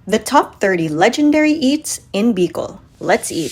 The top 30 legendary eats in Bicol. Let's eat.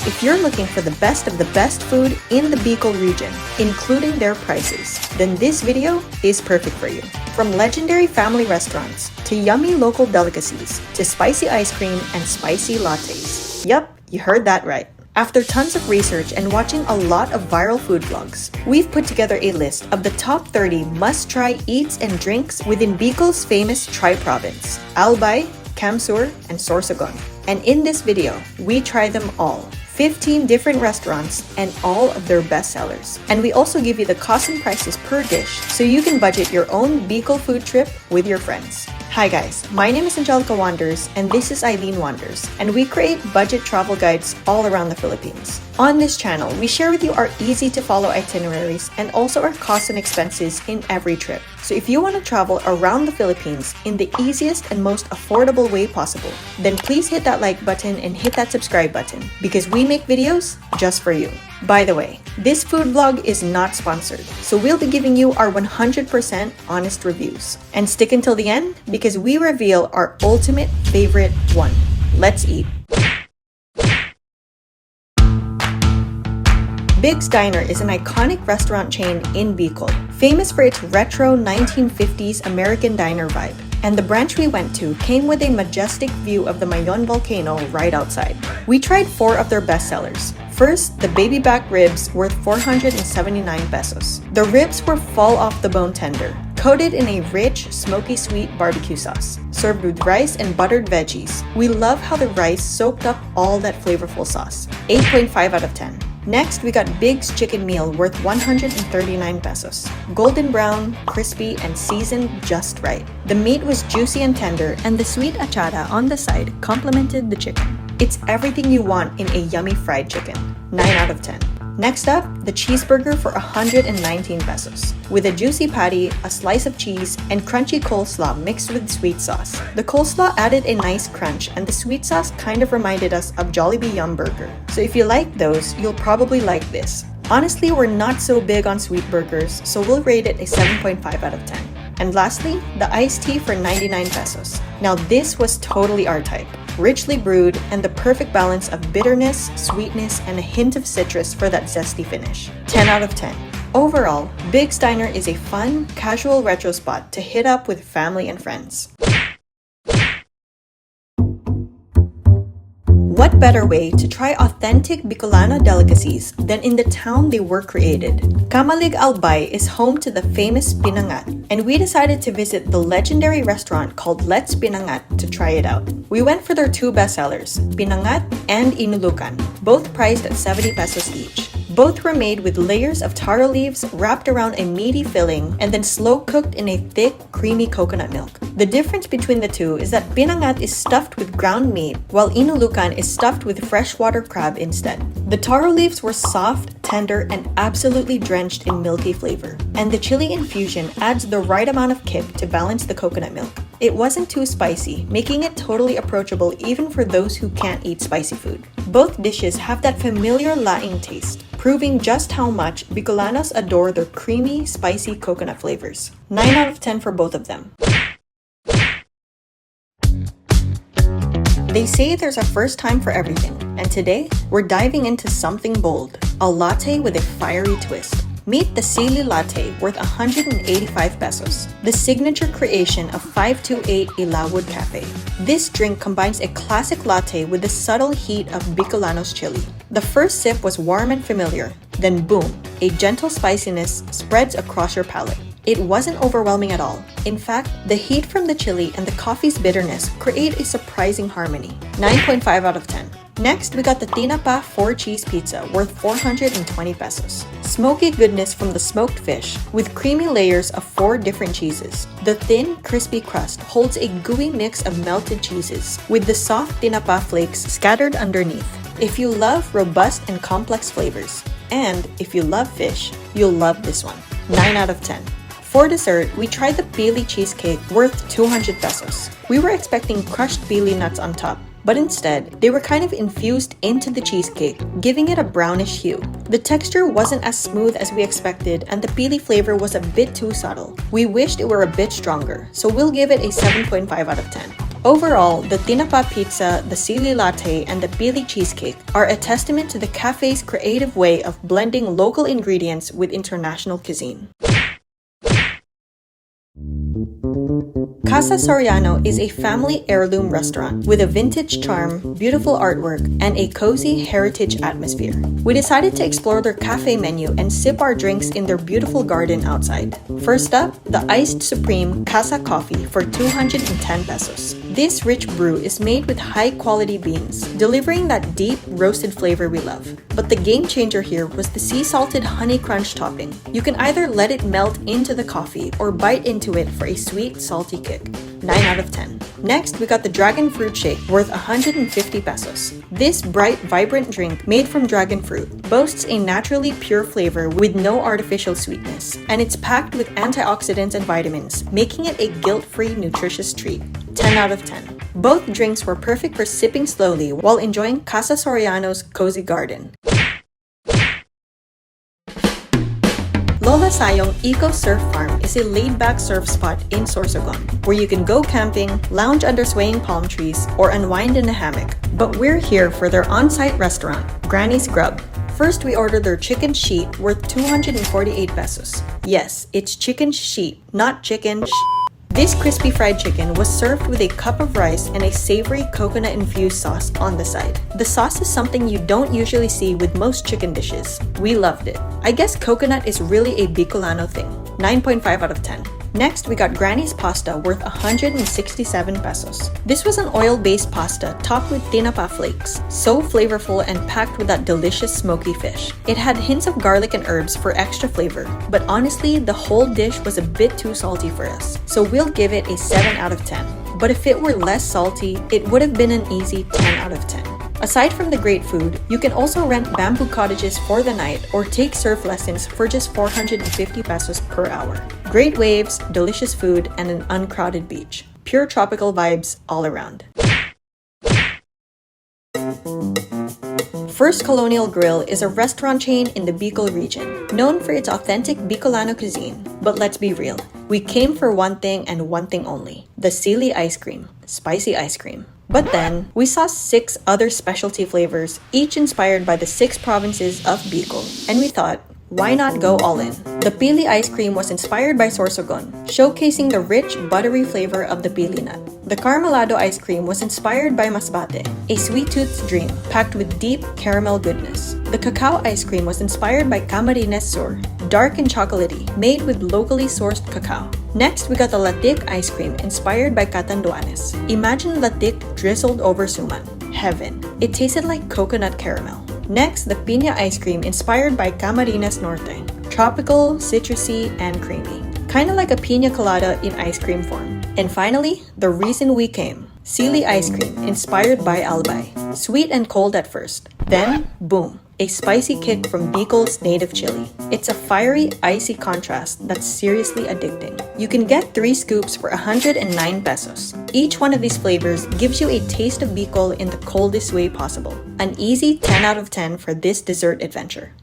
If you're looking for the best of the best food in the Bicol region, including their prices, then this video is perfect for you. From legendary family restaurants, to yummy local delicacies, to spicy ice cream and spicy lattes. Yup, you heard that right. After tons of research and watching a lot of viral food vlogs, we've put together a list of the top 30 must-try eats and drinks within Bicol's famous tri-province, Albay, Camsur, and Sorsogon. And in this video, we try them all. 15 different restaurants and all of their best sellers. And we also give you the cost and prices per dish so you can budget your own Bicol food trip with your friends. Hi guys, my name is Angelica Wanders and this is Eileen Wanders, and we create budget travel guides all around the Philippines. On this channel, we share with you our easy to follow itineraries and also our costs and expenses in every trip. So if you want to travel around the Philippines in the easiest and most affordable way possible, then please hit that like button and hit that subscribe button because we make videos just for you. By the way, this food vlog is not sponsored, so we'll be giving you our 100% honest reviews. And stick until the end because we reveal our ultimate favorite one. Let's eat. Big's Diner is an iconic restaurant chain in Bicol, famous for its retro 1950s American diner vibe. And the branch we went to came with a majestic view of the Mayon volcano right outside. We tried 4 of their best sellers. First, the baby back ribs worth 479 pesos. The ribs were fall off the bone tender, coated in a rich, smoky sweet barbecue sauce, served with rice and buttered veggies. We love how the rice soaked up all that flavorful sauce. 8.5 out of 10. Next, we got Big's chicken meal worth 139 pesos. Golden brown, crispy, and seasoned just right. The meat was juicy and tender, and the sweet achara on the side complemented the chicken. It's everything you want in a yummy fried chicken. 9 out of 10. Next up, the cheeseburger for 119 pesos, with a juicy patty, a slice of cheese, and crunchy coleslaw mixed with sweet sauce. The coleslaw added a nice crunch, and the sweet sauce kind of reminded us of Jollibee Yum Burger. So if you like those, you'll probably like this. Honestly, we're not so big on sweet burgers, so we'll rate it a 7.5 out of 10. And lastly, the iced tea for 99 pesos. Now this was totally our type. Richly brewed and the perfect balance of bitterness, sweetness, and a hint of citrus for that zesty finish. 10 out of 10. Overall, Big's Diner is a fun, casual retro spot to hit up with family and friends. What better way to try authentic Bicolano delicacies than in the town they were created? Albay is home to the famous Pinangat, and we decided to visit the legendary restaurant called Let's Pinangat to try it out. We went for their 2 bestsellers, Pinangat and Inulukan, both priced at 70 pesos each. Both were made with layers of taro leaves wrapped around a meaty filling and then slow cooked in a thick, creamy coconut milk. The difference between the two is that Pinangat is stuffed with ground meat, while Inulukan is stuffed with freshwater crab instead. The taro leaves were soft, tender, and absolutely drenched in milky flavor. And the chili infusion adds the right amount of kick to balance the coconut milk. It wasn't too spicy, making it totally approachable even for those who can't eat spicy food. Both dishes have that familiar laing taste, proving just how much Bicolanos adore their creamy, spicy coconut flavors. 9 out of 10 for both of them. They say there's a first time for everything, and today, we're diving into something bold, a latte with a fiery twist. Meet the Sili latte worth 185 pesos, the signature creation of 528 Ilawod Cafe. This drink combines a classic latte with the subtle heat of Bicolanos chili. The first sip was warm and familiar, then boom, a gentle spiciness spreads across your palate. It wasn't overwhelming at all. In fact, the heat from the chili and the coffee's bitterness create a surprising harmony. 9.5 out of 10. Next, we got the Tinapa 4-cheese pizza worth 420 pesos. Smoky goodness from the smoked fish with creamy layers of 4 different cheeses. The thin, crispy crust holds a gooey mix of melted cheeses with the soft Tinapa flakes scattered underneath. If you love robust and complex flavors, and if you love fish, you'll love this one. 9 out of 10. For dessert, we tried the pili cheesecake worth 200 pesos. We were expecting crushed pili nuts on top, but instead, they were kind of infused into the cheesecake, giving it a brownish hue. The texture wasn't as smooth as we expected, and the pili flavor was a bit too subtle. We wished it were a bit stronger, so we'll give it a 7.5 out of 10. Overall, the tinapa pizza, the Sili latte, and the pili cheesecake are a testament to the cafe's creative way of blending local ingredients with international cuisine. Casa Soriano is a family heirloom restaurant with a vintage charm, beautiful artwork, and a cozy heritage atmosphere. We decided to explore their cafe menu and sip our drinks in their beautiful garden outside. First up, the Iced Supreme Casa Coffee for 210 pesos. This rich brew is made with high-quality beans, delivering that deep, roasted flavor we love. But the game changer here was the sea-salted honey crunch topping. You can either let it melt into the coffee or bite into it for a sweet, salty kick. 9 out of 10. Next, we got the Dragon Fruit Shake worth 150 pesos. This bright, vibrant drink made from dragon fruit boasts a naturally pure flavor with no artificial sweetness, and it's packed with antioxidants and vitamins, making it a guilt-free, nutritious treat. 10 out of 10. Both drinks were perfect for sipping slowly while enjoying Casa Soriano's cozy garden. Lola Sayong Eco Surf Farm is a laid-back surf spot in Sorsogon, where you can go camping, lounge under swaying palm trees, or unwind in a hammock. But we're here for their on-site restaurant, Granny's Grub. First, we ordered their chicken sheet worth 248 pesos. Yes, it's chicken sheet, not chicken This crispy fried chicken was served with a cup of rice and a savory coconut-infused sauce on the side. The sauce is something you don't usually see with most chicken dishes. We loved it. I guess coconut is really a Bicolano thing. 9.5 out of 10. Next, we got Granny's Pasta worth 167 pesos. This was an oil-based pasta topped with tinapa flakes, so flavorful and packed with that delicious smoky fish. It had hints of garlic and herbs for extra flavor, but honestly, the whole dish was a bit too salty for us, so we'll give it a 7 out of 10. But if it were less salty, it would have been an easy 10 out of 10. Aside from the great food, you can also rent bamboo cottages for the night or take surf lessons for just 450 pesos per hour. Great waves, delicious food, and an uncrowded beach. Pure tropical vibes all around. First Colonial Grill is a restaurant chain in the Bicol region, known for its authentic Bicolano cuisine. But let's be real, we came for one thing and one thing only, the Sili ice cream, spicy ice cream. But then, we saw 6 other specialty flavors, each inspired by the 6 provinces of Bicol, and we thought, why not go all in? The pili ice cream was inspired by Sorsogon, showcasing the rich, buttery flavor of the pili nut. The Carmelado ice cream was inspired by Masbate, a sweet tooth's dream, packed with deep caramel goodness. The cacao ice cream was inspired by Camarines Sur, dark and chocolatey, made with locally sourced cacao. Next, we got the latte ice cream inspired by Catanduanes. Imagine latte drizzled over suman. Heaven. It tasted like coconut caramel. Next, the piña ice cream inspired by Camarines Norte. Tropical, citrusy, and creamy. Kinda like a piña colada in ice cream form. And finally, the reason we came. Sili ice cream inspired by Albay. Sweet and cold at first. Then, boom. A spicy kick from Bicol's native chili. It's a fiery, icy contrast that's seriously addicting. You can get 3 scoops for 109 pesos. Each one of these flavors gives you a taste of Bicol in the coldest way possible. An easy 10 out of 10 for this dessert adventure.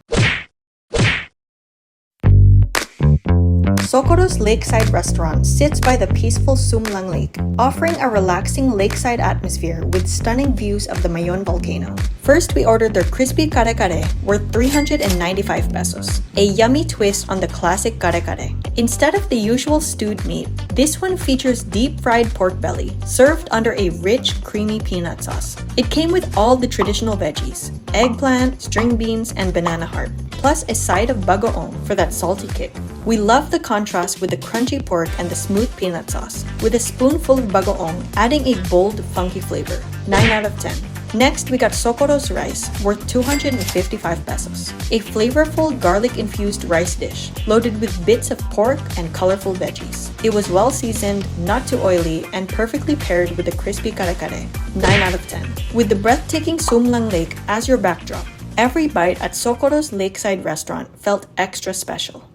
Socorro's Lakeside Restaurant sits by the peaceful Sumlang Lake, offering a relaxing lakeside atmosphere with stunning views of the Mayon volcano. First, we ordered their crispy kare-kare worth 395 pesos, a yummy twist on the classic kare-kare. Instead of the usual stewed meat, this one features deep-fried pork belly, served under a rich, creamy peanut sauce. It came with all the traditional veggies, eggplant, string beans, and banana heart, plus a side of bagoong for that salty kick. We love the contrast with the crunchy pork and the smooth peanut sauce, with a spoonful of bagoong adding a bold, funky flavor. 9 out of 10. Next, we got Socorro's rice, worth 255 pesos. A flavorful garlic-infused rice dish, loaded with bits of pork and colorful veggies. It was well-seasoned, not too oily, and perfectly paired with the crispy kare-kare. 9 out of 10. With the breathtaking Sumlang Lake as your backdrop, every bite at Socorro's Lakeside Restaurant felt extra special.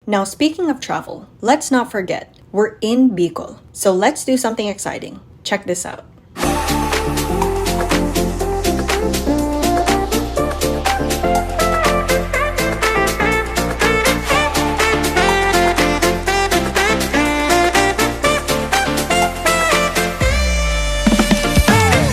Now, speaking of travel, let's not forget, we're in Bicol. So let's do something exciting. Check this out.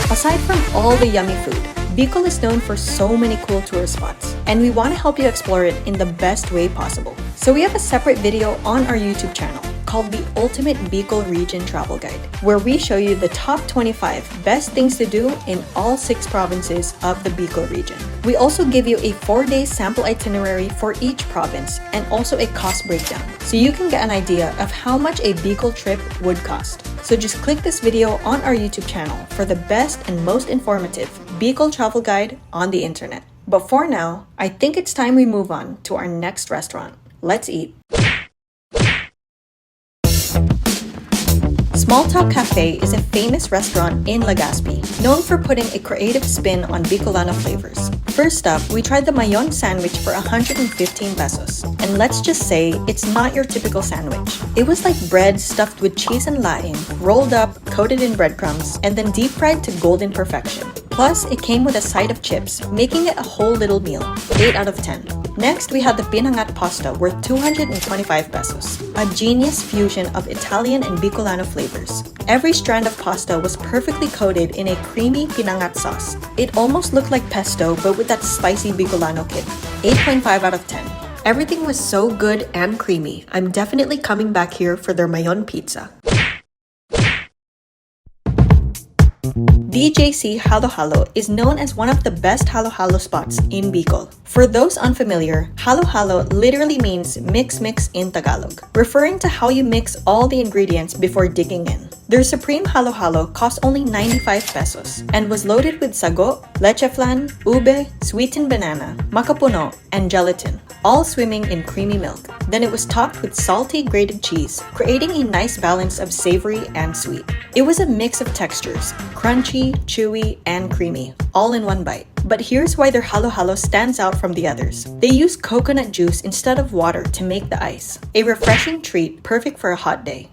Aside from all the yummy food, Bicol is known for so many cool tourist spots, and we want to help you explore it in the best way possible. So we have a separate video on our YouTube channel called the Ultimate Bicol Region Travel Guide, where we show you the top 25 best things to do in all 6 provinces of the Bicol region. We also give you a 4-day sample itinerary for each province and also a cost breakdown, so you can get an idea of how much a Bicol trip would cost. So just click this video on our YouTube channel for the best and most informative Bicol travel guide on the internet. But for now, I think it's time we move on to our next restaurant. Let's eat. Small Talk Cafe is a famous restaurant in Legazpi, known for putting a creative spin on Bicolano flavors. First up, we tried the Mayon sandwich for 115 pesos. And let's just say, it's not your typical sandwich. It was like bread stuffed with cheese and laing, rolled up, coated in breadcrumbs, and then deep fried to golden perfection. Plus, it came with a side of chips, making it a whole little meal. 8 out of 10. Next, we had the Pinangat Pasta worth 225 pesos. A genius fusion of Italian and Bicolano flavors. Every strand of pasta was perfectly coated in a creamy Pinangat sauce. It almost looked like pesto, but with that spicy Bicolano kick. 8.5 out of 10. Everything was so good and creamy. I'm definitely coming back here for their Mayon pizza. DJC Halo Halo is known as one of the best halo halo spots in Bicol. For those unfamiliar, halo halo literally means mix in Tagalog, referring to how you mix all the ingredients before digging in. Their supreme halo halo cost only 95 pesos and was loaded with sago, leche flan, ube, sweetened banana, makapuno, and gelatin, all swimming in creamy milk. Then it was topped with salty grated cheese, creating a nice balance of savory and sweet. It was a mix of textures, crunchy, chewy, and creamy, all in one bite. But here's why their halo halo stands out from the others. They use coconut juice instead of water to make the ice. A refreshing treat perfect for a hot day.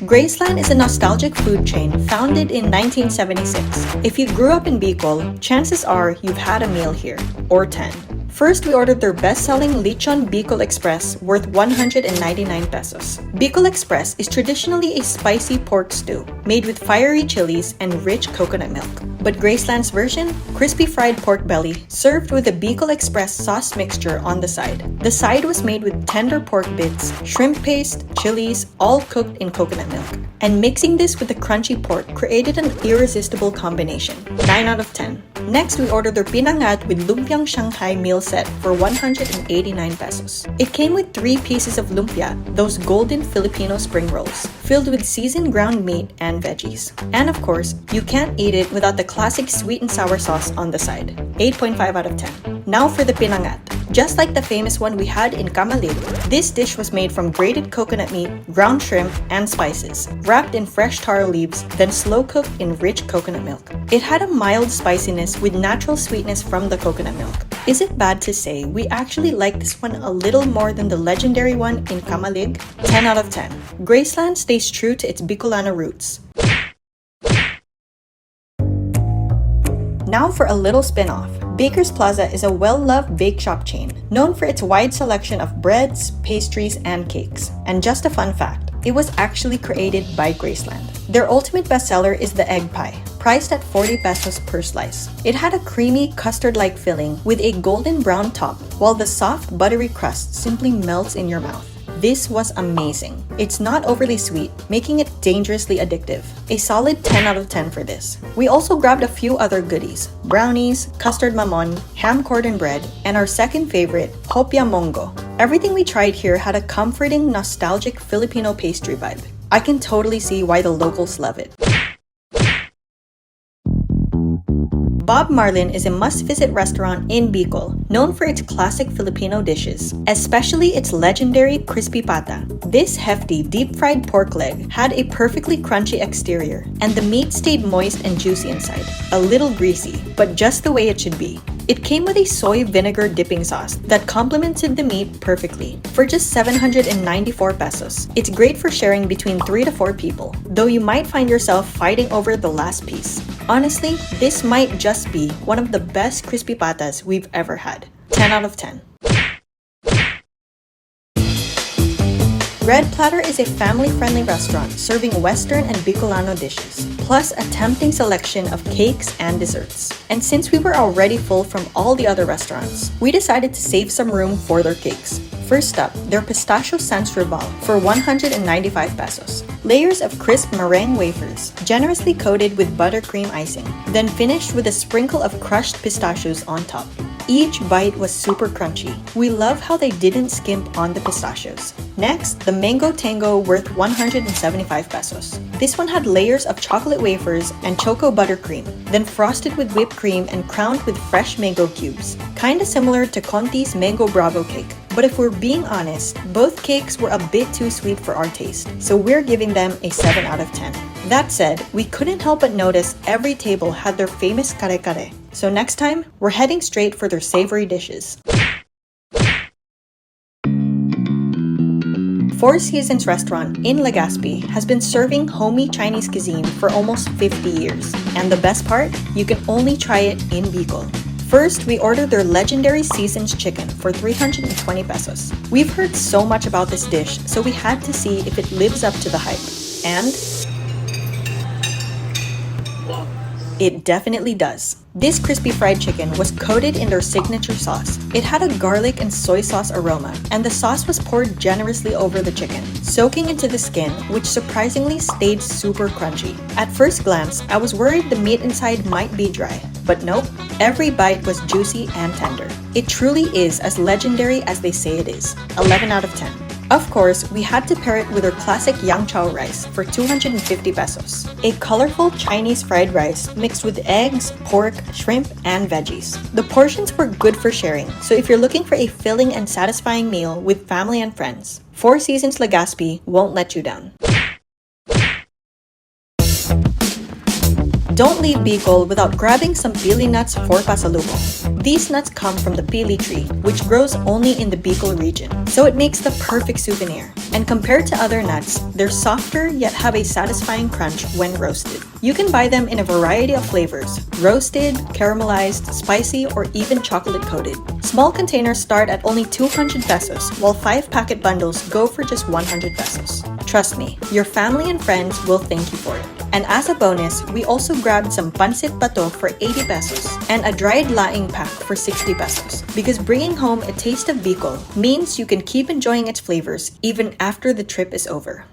Graceland is a nostalgic food chain founded in 1976. If you grew up in Bicol, chances are you've had a meal here, or 10. First, we ordered their best-selling Lechon Bicol Express worth 199 pesos. Bicol Express is traditionally a spicy pork stew made with fiery chilies and rich coconut milk. But Graceland's version, crispy fried pork belly, served with a Bicol Express sauce mixture on the side. The side was made with tender pork bits, shrimp paste, chilies, all cooked in coconut milk. And mixing this with the crunchy pork created an irresistible combination. 9 out of 10. Next, we ordered their Pinangat with Lumpiang Shanghai meal set for 189 pesos. It came with 3 pieces of lumpia, those golden Filipino spring rolls, filled with seasoned ground meat and veggies. And of course, you can't eat it without the classic sweet and sour sauce on the side. 8.5 out of 10. Now for the Pinangat. Just like the famous one we had in Camarines, this dish was made from grated coconut meat, ground shrimp, and spices, wrapped in fresh taro leaves, then slow cooked in rich coconut milk. It had a mild spiciness with natural sweetness from the coconut milk. Is it bad to say we actually like this one a little more than the legendary one in Camarines? 10 out of 10. Graceland stays true to its Bicolano roots. Now for a little spin-off. Baker's Plaza is a well-loved bake shop chain, known for its wide selection of breads, pastries, and cakes. And just a fun fact, it was actually created by Graceland. Their ultimate bestseller is the egg pie, priced at 40 pesos per slice. It had a creamy, custard-like filling with a golden brown top, while the soft, buttery crust simply melts in your mouth. This was amazing. It's not overly sweet, making it dangerously addictive. A solid 10 out of 10 for this. We also grabbed a few other goodies: brownies, custard mamon, ham cordon bread, and our second favorite, hopia mongo. Everything we tried here had a comforting, nostalgic Filipino pastry vibe. I can totally see why the locals love it. Bob Marlin is a must-visit restaurant in Bicol, known for its classic Filipino dishes, especially its legendary crispy pata. This hefty, deep-fried pork leg had a perfectly crunchy exterior, and the meat stayed moist and juicy inside. A little greasy, but just the way it should be. It came with a soy vinegar dipping sauce that complemented the meat perfectly for just 794 pesos. It's great for sharing between 3 to 4 people, though you might find yourself fighting over the last piece. Honestly, this might just be one of the best crispy patas we've ever had. 10 out of 10. Red Platter is a family-friendly restaurant serving Western and Bicolano dishes, plus a tempting selection of cakes and desserts. And since we were already full from all the other restaurants, we decided to save some room for their cakes. First up, their pistachio sans rival for 195 pesos. Layers of crisp meringue wafers, generously coated with buttercream icing, then finished with a sprinkle of crushed pistachios on top. Each bite was super crunchy. We love how they didn't skimp on the pistachios. Next, the Mango Tango worth 175 pesos. This one had layers of chocolate wafers and choco buttercream, then frosted with whipped cream and crowned with fresh mango cubes. Kinda similar to Conti's Mango Bravo cake. But if we're being honest, both cakes were a bit too sweet for our taste, so we're giving them a 7 out of 10. That said, we couldn't help but notice every table had their famous kare-kare. So next time, we're heading straight for their savory dishes. Four Seasons Restaurant in Legazpi has been serving homey Chinese cuisine for almost 50 years. And the best part? You can only try it in Bicol. First, we ordered their legendary Seasons chicken for 320 pesos. We've heard so much about this dish, so we had to see if it lives up to the hype. And it definitely does. This crispy fried chicken was coated in their signature sauce. It had a garlic and soy sauce aroma, and the sauce was poured generously over the chicken, soaking into the skin, which surprisingly stayed super crunchy. At first glance, I was worried the meat inside might be dry, but nope, every bite was juicy and tender. It truly is as legendary as they say it is. 11 out of 10. Of course, we had to pair it with our classic yang chow rice for 250 pesos. A colorful Chinese fried rice mixed with eggs, pork, shrimp, and veggies. The portions were good for sharing, so if you're looking for a filling and satisfying meal with family and friends, Four Seasons Legazpi won't let you down. Don't leave Bicol without grabbing some pili nuts for pasalubong. These nuts come from the pili tree, which grows only in the Bicol region, so it makes the perfect souvenir. And compared to other nuts, they're softer yet have a satisfying crunch when roasted. You can buy them in a variety of flavors: roasted, caramelized, spicy, or even chocolate-coated. Small containers start at only 200 pesos, while 5-packet bundles go for just 100 pesos. Trust me, your family and friends will thank you for it. And as a bonus, we also grabbed some pancit bato for 80 pesos and a dried laing pack for 60 pesos. Because bringing home a taste of Bicol means you can keep enjoying its flavors even after the trip is over.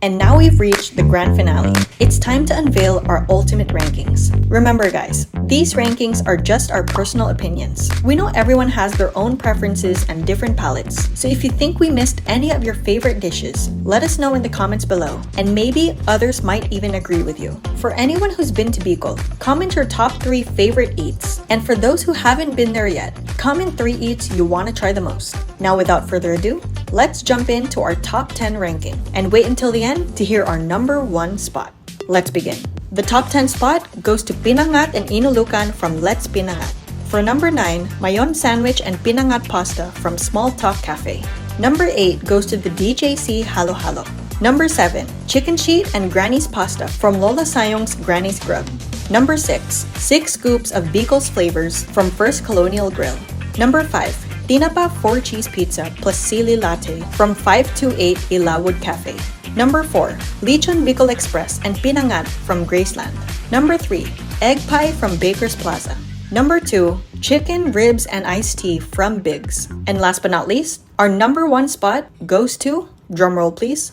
And now we've reached the grand finale. It's time to unveil our ultimate rankings. Remember guys, these rankings are just our personal opinions. We know everyone has their own preferences and different palates, so if you think we missed any of your favorite dishes, let us know in the comments below, and maybe others might even agree with you. For anyone who's been to Bicol, comment your top 3 favorite eats. And for those who haven't been there yet, comment 3 eats you want to try the most. Now without further ado, let's jump into our top 10 ranking and wait until the end to hear our number 1 spot. Let's begin. The top 10 spot goes to Pinangat and Inulukan from Let's Pinangat. For number 9, Mayon Sandwich and Pinangat Pasta from Small Talk Cafe. Number 8 goes to the DJC Halo Halo. Number 7, Chicken Sheet and Granny's Pasta from Lola Sayong's Granny's Grub. Number 6, 6 scoops of Bicol's flavors from First Colonial Grill. Number 5, Tinapa 4-cheese pizza plus Sili latte from 528 Ilawod Cafe. Number 4, Lechon Bicol Express and Pinangat from Graceland. Number 3, egg pie from Baker's Plaza. Number 2, chicken, ribs, and iced tea from Biggs. And last but not least, our number 1 spot goes to, drumroll please,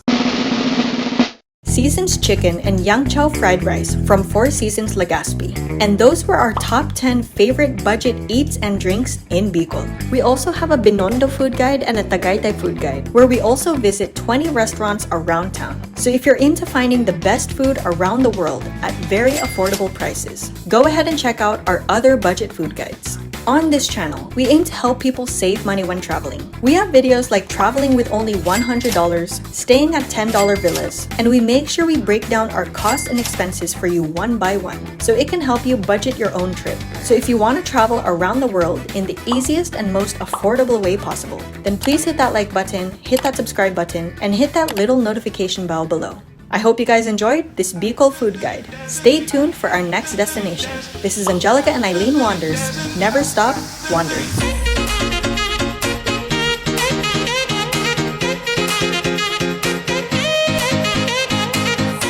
Seasons Chicken and Yang Chow Fried Rice from Four Seasons Legazpi. And those were our top 10 favorite budget eats and drinks in Bicol. We also have a Binondo food guide and a Tagaytay food guide, where we also visit 20 restaurants around town. So if you're into finding the best food around the world at very affordable prices, go ahead and check out our other budget food guides. On this channel, we aim to help people save money when traveling. We have videos like traveling with only $100, staying at $10 villas, and we make sure we break down our costs and expenses for you one by one, so it can help you budget your own trip. So if you want to travel around the world in the easiest and most affordable way possible, then please hit that like button, hit that subscribe button, and hit that little notification bell below. I hope you guys enjoyed this Bicol food guide. Stay tuned for our next destination. This is Angelica and Eileen Wanders. Never stop wandering.